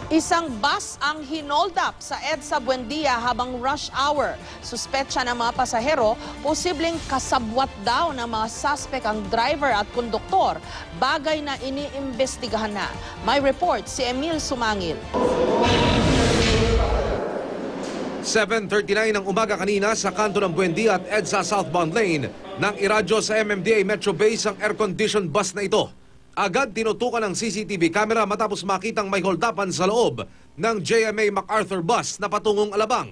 Isang bus ang hinold up sa EDSA Buendia habang rush hour. Suspetsya ng mga pasahero, posibleng kasabwat daw ng mga suspect ang driver at konduktor. Bagay na iniimbestigahan na. May report si Emil Sumangil. 7:39 ng umaga kanina sa kanto ng Buendia at EDSA southbound lane nang iradyo sa MMDA Metro Base ang air-conditioned bus na ito. Agad tinutukan ng CCTV camera matapos makitang may holdapan sa loob ng JMA MacArthur bus na patungong Alabang.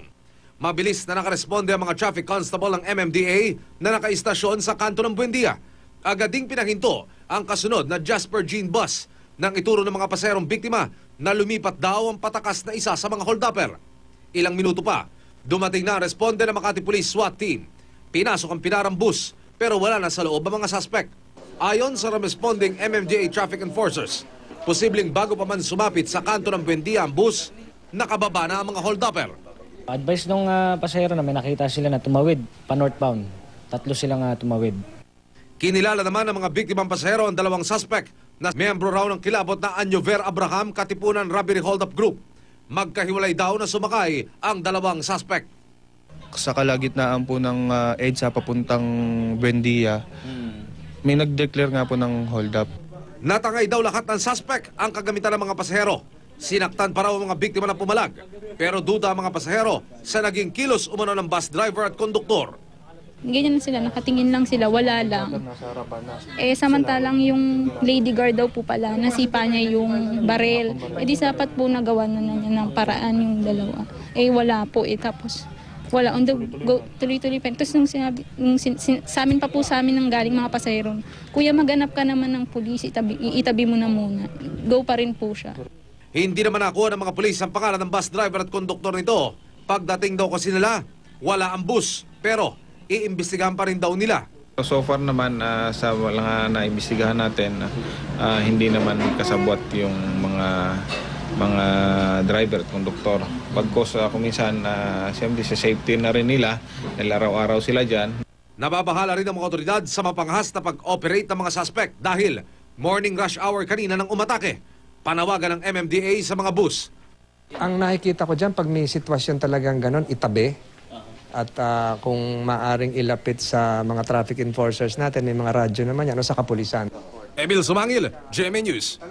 Mabilis na nakaresponde ang mga traffic constable ng MMDA na nakaistasyon sa kanto ng Buendia. Agad ding pinahinto ang kasunod na Jasper Jean bus nang ituro ng mga paserong biktima na lumipat daw ang patakas na isa sa mga holdupper. Ilang minuto pa, dumating na ang responde ng Makati Police SWAT team. Pinasok ang pinarang bus pero wala na sa loob ang mga suspect. Ayon sa responding MMDA traffic enforcers, posibleng bago pa man sumapit sa kanto ng Buendia ang bus, nakababa na ang mga holdupper. Advice nung pasahero na may nakita sila na tumawid pa northbound. 3 silang tumawid. Kinilala naman ng mga biktimang pasahero ang dalawang suspect na miyembro raw ng kilabot na Anyover Abraham Katipunan Robbery Hold-up Group. Magkahiwalay daw na sumakay ang dalawang suspect. Sa kalagitnaan po ng EDSA papuntang Buendia, may nag-declare nga po ng hold-up. Natangay daw lahat ng suspect ang kagamitan ng mga pasahero. Sinaktan pa raw ang mga biktima na pumalag. Pero duda ang mga pasahero sa naging kilos umano ng bus driver at konduktor. Ganyan sila, nakatingin lang sila, wala lang. Samantalang yung lady guard daw po pala, nasipa niya yung barel. Di sapat po nagawa na niya ng paraan yung dalawa. Wala po tapos wala, on the go, tuloy-tuloy pa. Tapos nung sinabi, sa amin pa po sa amin ng galing mga pasahero, kuya maganap ka naman ng pulis, itabi mo na muna. Go pa rin po siya. Hindi naman nakuha ng mga pulis ang pangalan ng bus driver at konduktor nito. Pagdating daw kasi nila, wala ang bus. Pero iimbestigahan pa rin daw nila. So far naman sa mga naimbestigahan natin, hindi naman kasabwat yung mga driver at konduktor. Pagkos kuminsan siyempre sa safety na rin nila, araw-araw sila dyan. Nababahala rin ang mga otoridad sa mapanghas na pag-operate ng mga suspect dahil morning rush hour kanina ng umatake. Panawagan ng MMDA sa mga bus. Ang nakikita ko dyan, pag may sitwasyon talagang ganon, itabi. At kung maaring ilapit sa mga traffic enforcers natin, may mga radyo naman yan, o sa kapulisan. Emil Sumangil, GMA News.